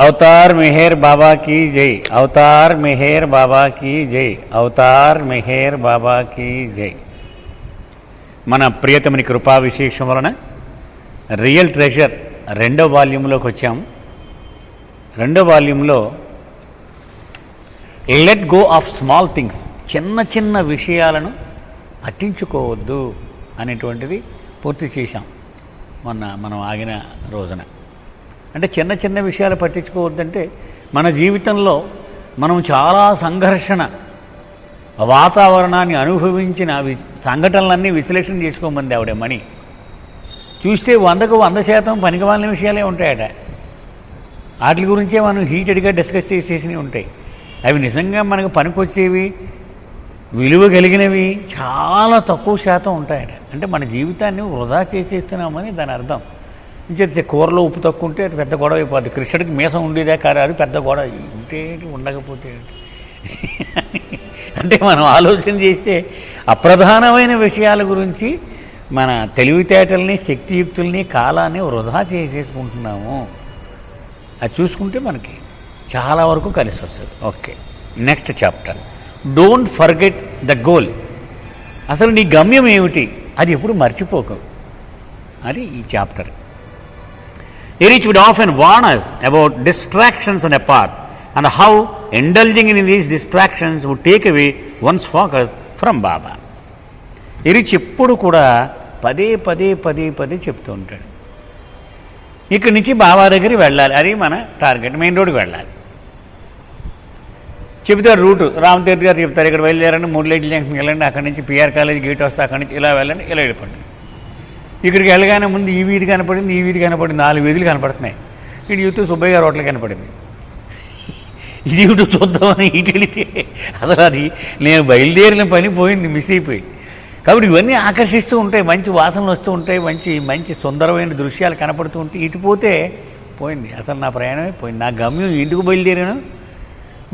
Avatar Meher బాబా key జై, Avatar Meher బాబా key జై, Avatar Meher బాబా key జై. మన ప్రియతమని కృపా విశేషం వలన రియల్ ట్రెజర్ 2వ వాల్యూమ్లోకి వచ్చాము. 2వ వాల్యూమ్లో let go of small things, చిన్న చిన్న విషయాలను పట్టించుకోవద్దు అనేటువంటిది పూర్తి చేశాం మనం ఆగిన రోజున. అంటే చిన్న చిన్న విషయాలు పట్టించుకోవద్దంటే మన జీవితంలో మనం చాలా సంఘర్షణ వాతావరణాన్ని అనుభవించిన సంఘటనలన్నీ విశ్లేషణ చేసుకోమంది ఆవిడ మణి. చూస్తే 100కు 100% పనికిమాలిన విషయాలే ఉంటాయట. వాటి గురించే మనం హీటెడ్గా డిస్కస్ చేసేసినవి ఉంటాయి. అవి నిజంగా మనకు పనికొచ్చేవి, విలువ కలిగినవి చాలా తక్కువ శాతం ఉంటాయట. అంటే మన జీవితాన్ని వృధా చేసేస్తున్నామని దాని అర్థం. చేస్తే కూరలో ఉప్పు తక్కువ ఉంటే అది పెద్ద గొడవ అయిపోద్ది. కృష్ణుడికి మీసం ఉండేదే కాదు, అది పెద్ద గొడవ. ఇంటేంటి ఉండకపోతే అంటే మనం ఆలోచన చేస్తే అప్రధానమైన విషయాల గురించి మన తెలివితేటల్ని, శక్తియుక్తుల్ని, కాలాన్ని వృధా చేసేసుకుంటున్నాము. అది చూసుకుంటే మనకి చాలా వరకు కలిసి వస్తుంది. Okay, next chapter, don't forget the goal. అసలు నీ గమ్యం ఏమిటి అది ఎప్పుడు మర్చిపోకు, అది ఈ chapter. Erich would often warn us about distractions on a path and how indulging in these distractions would take away one's focus from Baba. Erich ఎప్పుడు కూడా పదే పదే పదే పదే చెప్తూ ఉంటాడు, ఇక్కడి నుంచి బాబా దగ్గరికి వెళ్ళాలి, అది మన టార్గెట్, మెయిన్ రోడ్కి వెళ్ళాలి. చెబుతారు రూటు, రామతీర్థ్ గారు చెప్తారు ఇక్కడ వెళ్ళారండి, 3 లైట్ల జంక్షన్కి వెళ్ళండి, అక్కడి నుంచి పిఆర్ కాలేజ్ గేట్ వస్తే అక్కడి నుంచి ఇలా వెళ్ళండి, ఇలా వెళ్ళిపోండి. ఇక్కడికి వెళ్ళగానే ముందు ఈ వీధి కనపడింది, ఈ వీధి కనపడింది, 4 వీధులు కనపడుతున్నాయి. ఇటు యూత్ సుబ్బయ్య గారు హోటల్ కనపడింది. ఇది ఇటు చూద్దామని ఇటు వెళితే అసలు అది నేను బయలుదేరిన పని పోయింది, మిస్ అయిపోయి. కాబట్టి ఇవన్నీ ఆకర్షిస్తూ ఉంటాయి, మంచి వాసనలు వస్తూ ఉంటాయి, మంచి మంచి సుందరమైన దృశ్యాలు కనపడుతూ ఉంటాయి. ఇటు పోతే పోయింది, అసలు నా ప్రయాణమే పోయింది, నా గమ్యం ఎందుకు బయలుదేరాను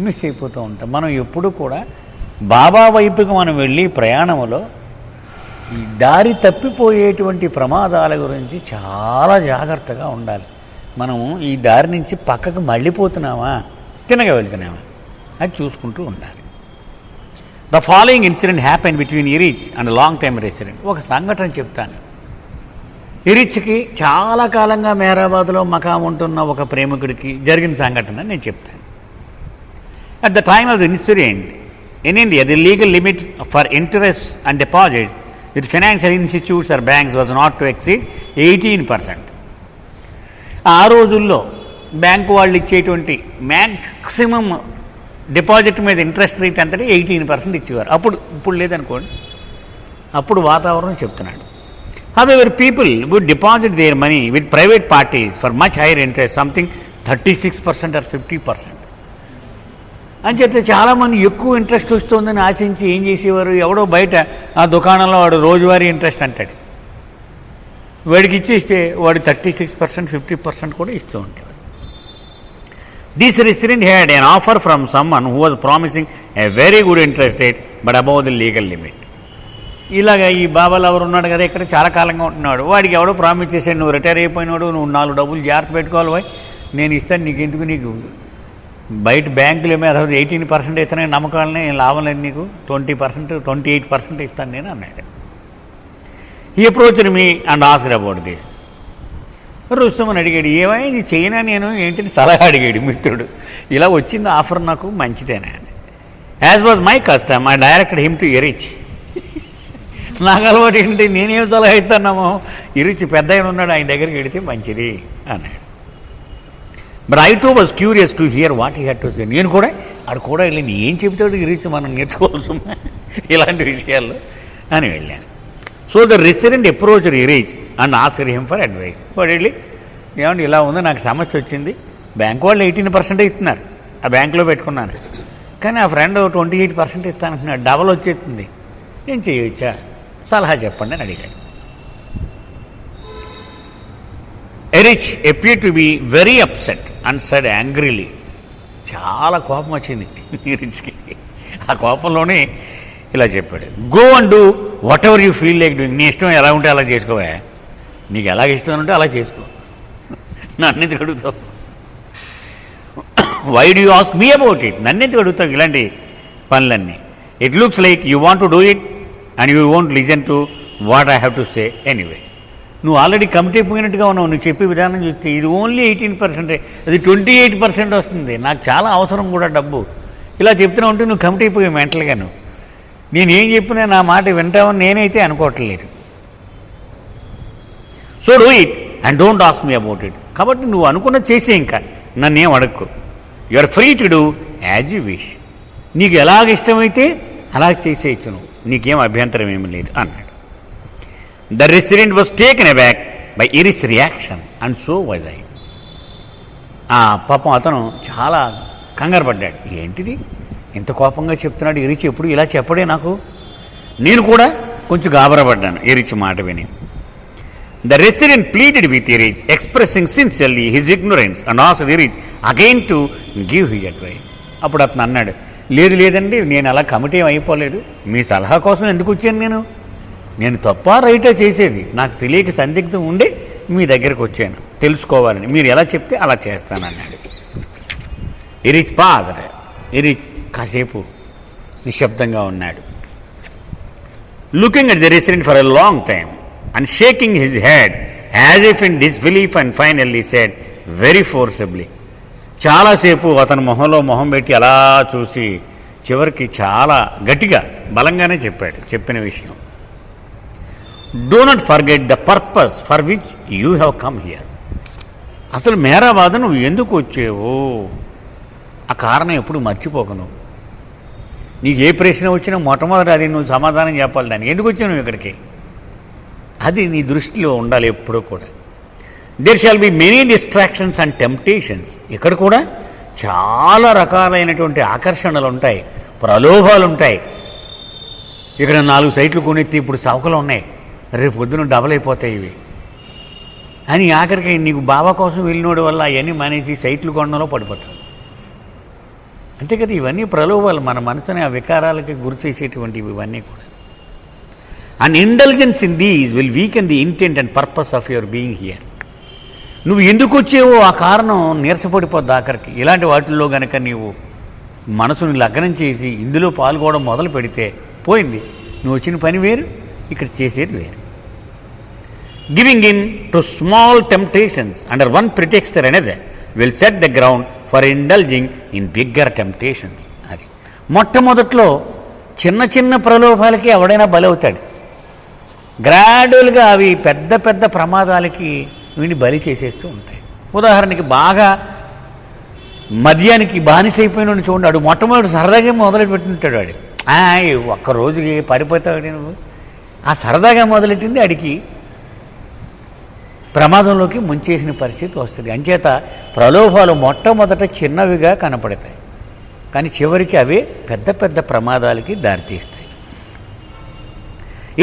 మిస్ అయిపోతూ ఉంటాం. మనం ఎప్పుడు కూడా బాబా వైపుకి మనం వెళ్ళి ప్రయాణంలో ఈ దారి తప్పిపోయేటువంటి ప్రమాదాల గురించి చాలా జాగ్రత్తగా ఉండాలి. మనం ఈ దారి నుంచి పక్కకు మళ్ళీపోతున్నామా, తినగా వెళ్తున్నామా, అది చూసుకుంటూ ఉండాలి. The following incident happen between Erich and long time resident. ఒక సంఘటన చెప్తాను. ఎరిచ్కి చాలా కాలంగా మేరాబాద్లో మకాం ఉంటున్న ఒక ప్రేమికుడికి జరిగిన సంఘటన నేను చెప్తాను. At the time of the incident in India the legal limit for interest and deposits with financial institutes or banks was not to exceed 18%. ఆ రోజుల్లో బ్యాంకు వాళ్ళు ఇచ్చేటువంటి మ్యాక్సిమం డిపాజిట్ మీద ఇంట్రెస్ట్ రేట్ అంతటే 18% ఇచ్చేవారు. ఇప్పుడు లేదనుకోండి, అప్పుడు వాతావరణం చెప్తున్నాడు. However, people would deposit their money with private parties for much higher interest, something 36% or 50%. అని చెప్తే చాలామంది ఎక్కువ ఇంట్రెస్ట్ వస్తుందని ఆశించి ఏం చేసేవారు, ఎవడో బయట ఆ దుకాణంలో వాడు రోజువారీ ఇంట్రెస్ట్ అంటాడు, వాడికి ఇచ్చేస్తే వాడు 36%, 50% కూడా ఇస్తూ ఉంటాడు. This resident had an offer from someone who was promising a very good interest rate but above the legal limit. ఇలాగ ఈ బాబాలు ఎవరు ఉన్నాడు కదా, ఇక్కడ చాలా కాలంగా ఉంటున్నాడు, వాడికి ఎవడో ప్రామిస్ చేశాడు, నువ్వు రిటైర్ అయిపోయినాడు, నువ్వు 4 డబ్బులు జాగ్రత్త పెట్టుకోవాలి, పోయి నేను ఇస్తాను, నీకెందుకు, నీకు బయట బ్యాంకుల మీద 18% ఇస్తానే నమ్మకాలని లాభం లేదు, నీకు 20%, 28% ఇస్తాను నేను అన్నాడు. He approached me and asked about this. రుస్తమని అడిగాడు, ఏమైనా ఇది చేయనా నేను ఏంటని సలహా అడిగాడు మిత్రుడు. ఇలా వచ్చింది ఆఫర్, నాకు మంచిదేనా అని. As was my custom I directed him to Erich. నాకు అలవాటు ఏంటంటే నేనేం సలహా ఇస్తున్నామో, ఎరిచ్ పెద్ద ఆయన ఉన్నాడు, ఆయన దగ్గరికి వెళితే మంచిది అన్నాడు. But I two was curious to hear what he had to say. నేను కూడా అక్కడ కూడా వెళ్ళి ఏం చెబుతాడు ఎరిచ్, మనం నేర్చుకోవాల్సి ఇలాంటి విషయాల్లో అని వెళ్ళాను. So the resident approached Erich and asked him for advice. వాడు వెళ్ళి, ఏమంటే ఇలా ఉంది, నాకు సమస్య వచ్చింది, బ్యాంకు వాళ్ళు 18% ఇస్తున్నారు, ఆ బ్యాంకులో పెట్టుకున్నాను, కానీ ఆ ఫ్రెండ్ 28% ఇస్తానంటున్నాడు, డబల్ వచ్చేస్తుంది, నేను చేయవచ్చా, సలహా చెప్పండి అని అడిగాడు. Erich appeared to be very upset and said angrily. చాలా కోపం వచ్చింది ఎరిచ్కి. ఆ కోపంలోనే ఇలా చెప్పాడు, go and do what ever you feel like doing. నీ ఇష్టం ఎలా ఉంటే అలా చేసుకోవా, నీకు ఎలాగ ఇష్టం ఉంటే అలా చేసుకో, నన్ను ఎందుకు అడుగుతావు. Why do you ask me about it? నన్నెందుకు అడుగుతావు ఇలాంటి పనులన్నీ? It looks like you want to do it and you won't listen to what I have to say anyway. నువ్వు ఆల్రెడీ కమిట్ అయిపోయినట్టుగా ఉన్నావు. నువ్వు చెప్పే విధానం చూస్తే ఇది ఓన్లీ 18%, అది 28% వస్తుంది. నాకు చాలా అవసరం కూడా డబ్బు. ఇలా చెప్తున్నా ఉంటే నువ్వు కమిట్ అయిపోయావు మెంటల్గా. నువ్వు నేనేం చెప్పినా నా మాట వింటావని నేనైతే అనుకోవట్లేదు. So do it and don't ask me about it. కాబట్టి నువ్వు అనుకున్నది చేసే, ఇంకా నన్నేం అడక్కు. You are free to do as you wish. నీకు ఎలాగ ఇష్టమైతే అలా చేసేయచ్చు, నువ్వు నీకేం అభ్యంతరం ఏమి లేదు అన్నాడు. The resident was taken aback by Iris reaction and so was I. పాపం అతను చాలా కంగారు పడ్డాడు. ఏంటిది ఇంత కోపంగా చెప్తున్నాడు ఇరిచి, ఎప్పుడు ఇలా చెప్పడే నాకు. నేను కూడా కొంచెం గాబరపడ్డాను ఇరిచి మాట విని. The resident pleaded with Erich, expressing sincerely his ignorance and asked Erich again to give his advice. అప్పుడు అతను అన్నాడు, లేదండి, నేను అలా కమిటీ అయిపోలేదు. మీ సలహా కోసం ఎందుకు వచ్చాను? నేను తప్ప రైటా చేసేది నాకు తెలియక సందిగ్ధం ఉండి మీ దగ్గరకు వచ్చాను తెలుసుకోవాలని. మీరు ఎలా చెప్తే అలా చేస్తానన్నాడు. Erich paused. ఎరిచ్ కాసేపు నిశ్శబ్దంగా ఉన్నాడు. Looking at the resident for a long time and shaking his head as if in disbelief, and finally said very forcibly. చాలాసేపు అతను మొహంలో మొహం పెట్టి అలా చూసి చివరికి చాలా గట్టిగా బలంగానే చెప్పిన విషయం. Do not forget the purpose for which you have come here. అసలు మేరాబాద్ నువ్వు ఎందుకు వచ్చేవో ఆ కారణం ఎప్పుడు మర్చిపోకను. నీకు ఏ ప్రశ్న వచ్చినా మొట్టమొదటి అది నువ్వు సమాధానం చెప్పాలి. దాన్ని ఎందుకు వచ్చావు నువ్వు ఇక్కడికి, అది నీ దృష్టిలో ఉండాలి ఎప్పుడూ కూడా. There shall be many distractions and temptations. ఇక్కడ కూడా చాలా రకాలైనటువంటి ఆకర్షణలు ఉంటాయి, ప్రలోభాలు ఉంటాయి. ఇక్కడ 4 సైట్లు కొనెత్తి ఇప్పుడు చౌకలు ఉన్నాయి, రేపు పొద్దున డబల్ అయిపోతాయి ఇవి అని ఆఖరికి నీకు బాబా కోసం వెళ్ళినోడి వల్ల అవన్నీ మానేసి సైట్లు కొనడంలో పడిపోతాడు. అంతే కదా, ఇవన్నీ ప్రలోభాలు, మన మనసుని ఆ వికారాలకి గురి చేసేటువంటివి ఇవన్నీ కూడా. And intelligence in these will weaken the intent and purpose of your being here. నువ్వు ఎందుకు వచ్చేవో ఆ కారణం నీరసపడిపోద్ది ఆఖరికి. ఇలాంటి వాటిల్లో గనక నీవు మనసుని లగ్నం చేసి ఇందులో పాల్గొనడం మొదలు పెడితే పోయింది. నువ్వు వచ్చిన పని వేరు, ఇక్కడ చేసేది వేరు. Giving in to small temptations under one pretext or another will set the ground for indulging in bigger temptations. అది మొట్టమొదట్లో చిన్న చిన్న ప్రలోభాలకి ఎవడైనా బలవుతాడు. గ్రాడ్యువల్గా అవి పెద్ద పెద్ద ప్రమాదాలకి వీడిని బలి చేసేస్తూ ఉంటాయి. ఉదాహరణకి బాగా మద్యానికి బానిసైపోయిన చూడండి, వాడు మొట్టమొదటి సరదాగా మొదలు పెట్టింటాడు. వాడు ఒక్కరోజుకి పడిపోతాడు. నువ్వు ఆ సరదాగా మొదలెట్టింది వాడికి ప్రమాదంలోకి ముంచేసిన పరిస్థితి వస్తుంది. అంచేత ప్రలోభాలు మొట్టమొదట చిన్నవిగా కనపడతాయి, కానీ చివరికి అవే పెద్ద పెద్ద ప్రమాదాలకి దారితీస్తాయి.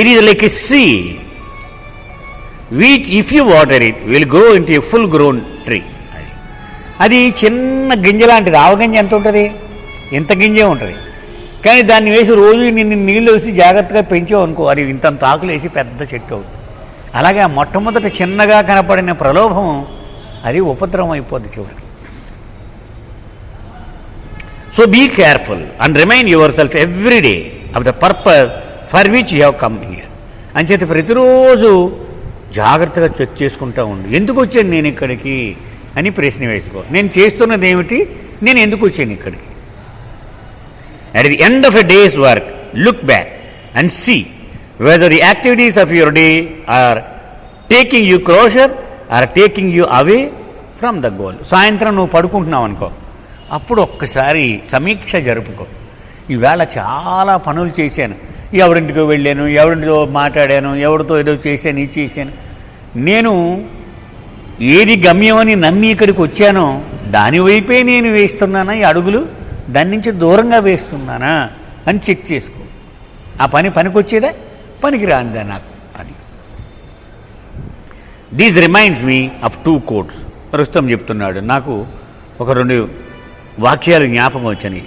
It is like a seed which if you water it will grow into a full grown tree. అది చిన్న గింజ లాంటిది. ఆవగింజ ఎంత ఉంటుంది, ఇంత గింజే ఉంటుంది. కానీ దాన్ని వేసి రోజు నిన్ను నీళ్ళు వేసి జాగ్రత్తగా పెంచావు అనుకో, అది ఇంతంత ఆకులు వేసి పెద్ద చెట్టు అవుతుంది. అలాగే మొట్టమొదట చిన్నగా కనపడిన ప్రలోభం అది ఉపద్రవం అయిపోద్ది చివరికి. So be careful and remind yourself every day of the purpose for which you have come here. అంచేత ప్రతిరోజు జాగ్రత్తగా చెక్ చేసుకుంటూ ఉండు. ఎందుకు వచ్చాను నేను ఇక్కడికి అని ప్రశ్న వేసుకో. నేను చేస్తున్నది ఏమిటి, నేను ఎందుకు వచ్చాను ఇక్కడికి. At the end of a day's work look back and see whether the activities of your day are taking you closer or taking you away from the goal. సాయంత్రం నువ్వు పడుకుంటున్నావు అనుకో, అప్పుడు ఒక్కసారి సమీక్ష జరుపుకో. ఈవేళ చాలా పనులు చేశాను, ఎవరింటికో వెళ్ళాను, ఎవరింటితో మాట్లాడాను, ఎవరితో ఏదో చేశాను, ఇది చేశాను. నేను ఏది గమ్యమని నమ్మి ఇక్కడికి వచ్చానో దాని వైపే నేను వేస్తున్నానా ఈ అడుగులు, దాని నుంచి దూరంగా వేస్తున్నానా అని చెక్ చేసుకో. ఆ పనికొచ్చేదా, పనికి రానిదా నాకు అది. These reminds me of 2 quotes. రుస్తం చెప్తున్నాడు, నాకు ఒక 2 వాక్యాలు జ్ఞాపకం వచ్చినాయి.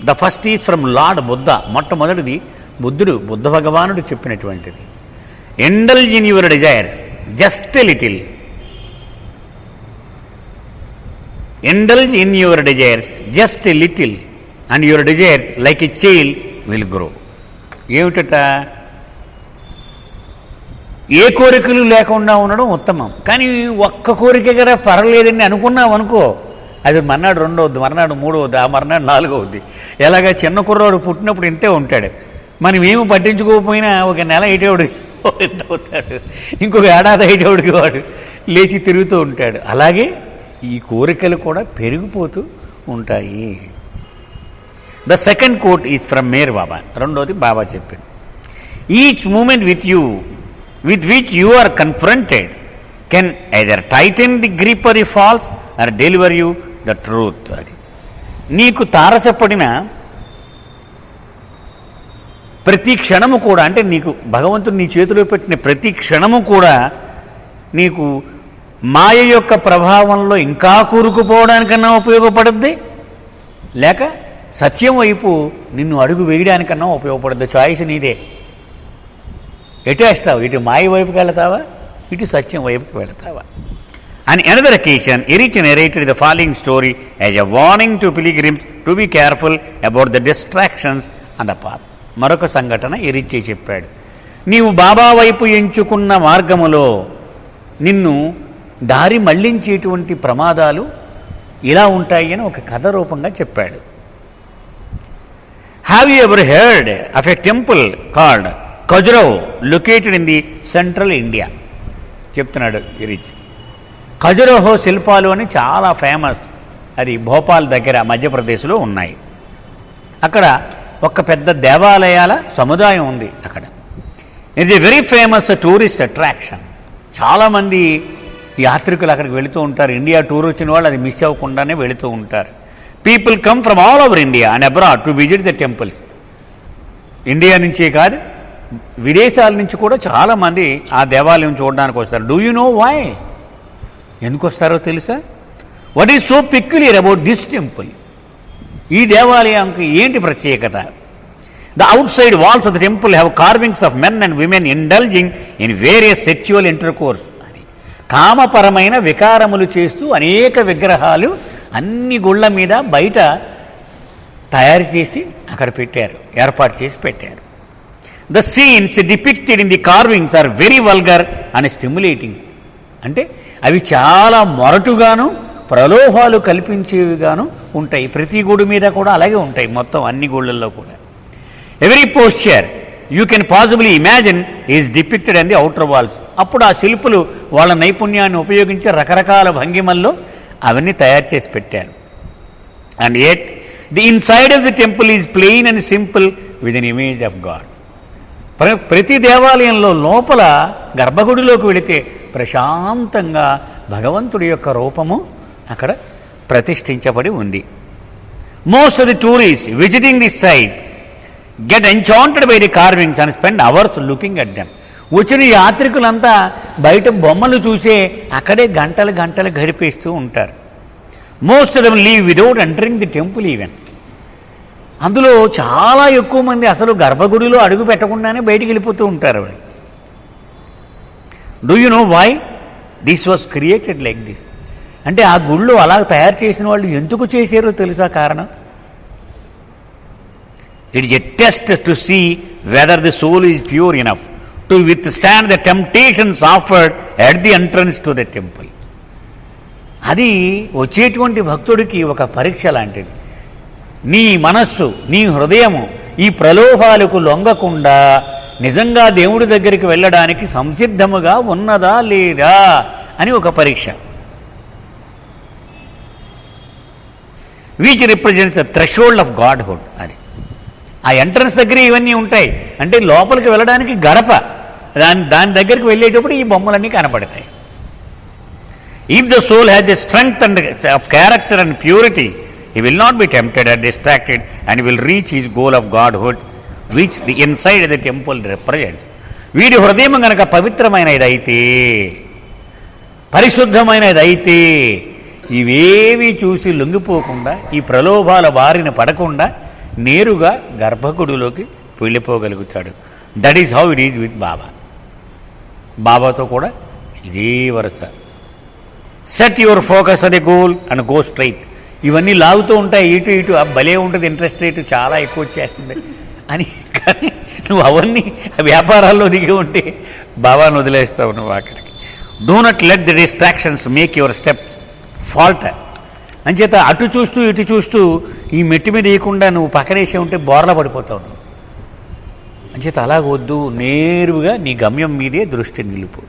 The first is from lord Buddha. మొట్టమొదటిది బుద్ధ భగవానుడు చెప్పినటువంటిది. Indulge in your desires just a little indulge in your desires just a little and your desires like a child will grow. ఏమిటట? ఏ కోరికలు లేకుండా ఉండడం ఉత్తమం. కానీ ఒక్క కోరిక కదా పర్లేదని అనుకున్నావు అనుకో, అది మర్నాడు 2 అవుద్ది, మర్నాడు 3 అవుద్ది, ఆ మర్నాడు 4 అవుద్ది. ఎలాగా చిన్న కుర్రాడు పుట్టినప్పుడు ఇంతే ఉంటాడు. మనం ఏమి పట్టించుకోకపోయినా ఒక నెల అయిటేవాడు ఎంత అవుతాడు, ఇంకొక ఏడాది అయిటేవాడికి వాడు లేచి తిరుగుతూ ఉంటాడు. అలాగే ఈ కోరికలు కూడా పెరిగిపోతూ ఉంటాయి. The second quote is from Meher Baba. రెండోది బాబా చెప్పింది, each moment with which you are confronted can either tighten the grip or the false or deliver you the truth. అది నీకు తారసపడిన ప్రతి క్షణము కూడా, అంటే నీకు భగవంతుడు నీ చేతిలో పెట్టిన ప్రతి క్షణము కూడా నీకు మాయ యొక్క ప్రభావంలో ఇంకా కూరుకుపోవడానికన్నా ఉపయోగపడుద్ది, లేక సత్యం వైపు నిన్ను అడుగు వేయడానికన్నా ఉపయోగపడుద్ది. చాయిస్ నీదే. ఎటు వేస్తావు? ఇటు మాయ వైపుకి వెళతావా, ఇటు సత్యం వైపుకి వెళతావా? On another occasion, Erich narrated the following story as a warning to pilgrims to be careful about the distractions on the path. మరొక సంఘటన ఎరిచే చెప్పాడు. నీవు బాబా వైపు ఎంచుకున్న మార్గములో నిన్ను దారి మళ్లించేటువంటి ప్రమాదాలు ఇలా ఉంటాయి అని ఒక కథ రూపంగా చెప్పాడు. Have you ever heard of a temple called Khajuraho located in the central India? చెప్తున్నాడు ఎరిచ్. ఖజురహో శిల్పాలు అని చాలా ఫేమస్. అది భోపాల్ దగ్గర మధ్యప్రదేశ్లో ఉన్నాయి. అక్కడ ఒక పెద్ద దేవాలయాల సముదాయం ఉంది. అక్కడ ఇది వెరీ ఫేమస్ టూరిస్ట్ అట్రాక్షన్. చాలామంది యాత్రికులు అక్కడికి వెళుతూ ఉంటారు. ఇండియా టూర్ వచ్చిన వాళ్ళు అది మిస్ అవ్వకుండానే వెళుతూ ఉంటారు. People come from all over India and abroad to visit the temples. India నుంచే కాదు, విదేశాల నుంచి కూడా చాలామంది ఆ దేవాలయం చూడడానికి వస్తారు. Do you know why? ఎందుకు వస్తారో తెలుసా? What is so peculiar about this temple? ఈ దేవాలయానికి ఏంటి ప్రత్యేకత? The outside walls of the temple have carvings of men and women indulging in various sexual intercourse. అది కామపరమైన వికారములు చేస్తూ అనేక విగ్రహాలు అన్ని గుళ్ళ మీద బయట తయారు చేసి అక్కడ పెట్టారు, ఏర్పాటు చేసి పెట్టారు. The scenes depicted in the carvings are very vulgar and stimulating. అంటే అవి చాలా మొరటుగాను ప్రలోభాలు కల్పించేవిగాను ఉంటాయి. ప్రతి గుడి మీద కూడా అలాగే ఉంటాయి, మొత్తం అన్ని గుళ్ళల్లో కూడా. Every posture you can possibly imagine is depicted and the outer walls. అప్పుడు ఆ శిల్పులు వాళ్ళ నైపుణ్యాన్ని ఉపయోగించి రకరకాల భంగిమల్లో అవన్నీ తయారు చేసి పెట్టారు. And at the inside of the temple is plain and simple with an image of God. ప్రతి దేవాలయంలో లోపల గర్భగుడిలోకి వెళితే ప్రశాంతంగా భగవంతుడి యొక్క రూపము అక్కడ ప్రతిష్ఠించబడి ఉంది. Most of the tourist visiting this site get enchanted by the carvings and spend hours looking at them. వచ్చిన యాత్రికులంతా బయట బొమ్మలు చూసే అక్కడే గంటలు గంటలు గడిపేస్తూ ఉంటారు. Most of them leave without entering the temple even. అందులో చాలా ఎక్కువ మంది అసలు గర్భగుడిలో అడుగు పెట్టకుండానే బయటికి వెళ్ళిపోతూ ఉంటారు. Do you know why this was created like this? అంటే ఆ గుళ్ళు అలా తయారు చేసిన వాళ్ళు ఎందుకు చేశారో తెలుసా కారణం? It is a test to see whether the soul is pure enough to withstand the temptations offered at the entrance to the temple. అది వచ్చేటువంటి భక్తుడికి ఒక పరీక్ష లాంటిది. నీ మనస్సు, నీ హృదయము ఈ ప్రలోభాలకు లొంగకుండా నిజంగా దేవుడి దగ్గరికి వెళ్ళడానికి సంసిద్ధముగా ఉన్నదా లేదా అని ఒక పరీక్ష. Which represents the threshold of godhood. అది ఆ ఎంట్రన్స్ దగ్గర ఇవన్నీ ఉంటాయి. అంటే లోపలికి వెళ్ళడానికి గడప, దాని దగ్గరికి వెళ్ళేటప్పుడు ఈ బొమ్మలన్నీ కనపడతాయి. If the soul has the strength and of character and purity, he will not be tempted or distracted and will reach his goal of godhood which the inside of the temple represents. వీడి హృదయం గనక పవిత్రమైనదైతే, పరిశుద్ధమైనదైతే ఇవేవి చూసి లొంగిపోకుండా ఈ ప్రలోభాల బారిన పడకుండా నేరుగా గర్భగుడిలోకి వెళ్ళిపోగలుగుతాడు. That is how it is with Baba. బాబాతో కూడా ఇదే వరుస. సెట్ యువర్ ఫోకస్ అదే గోల్ అండ్ గో స్ట్రైట్. ఇవన్నీ లాగుతూ ఉంటాయి ఇటు ఇటు, భలే ఉంటుంది, ఇంట్రెస్ట్ రేటు చాలా ఎక్కువ వచ్చేస్తుంది అని. కానీ నువ్వు అవన్నీ వ్యాపారాల్లో దిగి ఉంటే భావాన్ని వదిలేస్తావు నువ్వు ఆఖరికి. Do not let the distractions make your steps falter. అంచేత అటు చూస్తూ ఇటు చూస్తూ ఈ మెట్టి మీద వేయకుండా నువ్వు పక్కనేసే ఉంటే బోర్లా పడిపోతావు నువ్వు. అంచేత అలాగొద్దు, నేరుగా నీ గమ్యం మీదే దృష్టి నిలుపు.